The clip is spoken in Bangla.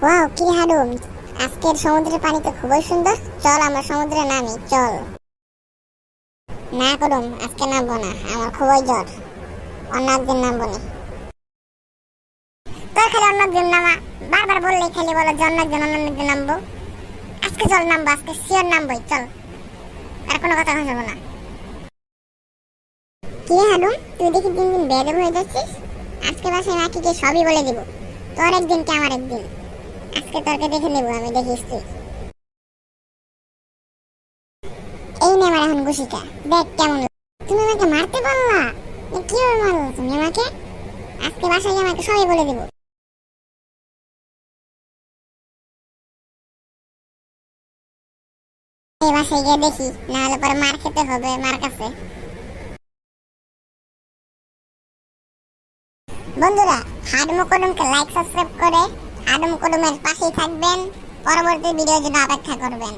ওয়াও কি হাডুম, আজকের সমুদ্রের পানি তো খুবই সুন্দর। চল আমরা সমুদ্রে নামি, চল। না করুম, আজকে নামবো না, আমার খুবই জ্বর, অন্য একদিন নামবো নি। তোর খালি অন্য একদিন নামা, বারবার বললেই খালি বলো যে অন্য একদিন নামবো। আজকে চল নামবো, আজকে শিওর নামবোই, চল। আর কোনো কথা শুনবো না। কি হাডুম, তুই দেখি দিন দিন বেয়াদব হয়ে যাচ্ছিস। আজকে বাসায় মাকিকে সবই বলে দিব, তোর একদিন কি আমার একদিন। আজকে তোরকে দেখে নেবো আমি, দেখিস তুই। এই নে আমার এখন ঘুষিটা, দেখ কেমন লাগে। তুমি আমাকে মারতে পারলা? কিভাবে মারলো তুমি আমাকে? আজকে বাসায় গিয়ে আমাকে সবাই বলে দিব। এই বাসায় গিয়ে দেখি, না হলে পরে মার খেতে হবে মার কাছে। বন্ধুরা, হাডুম কদমকে লাইক সাবস্ক্রাইব করে হাডুম কদমের পাশেই থাকবেন। পরবর্তী ভিডিওর জন্য অপেক্ষা করবেন।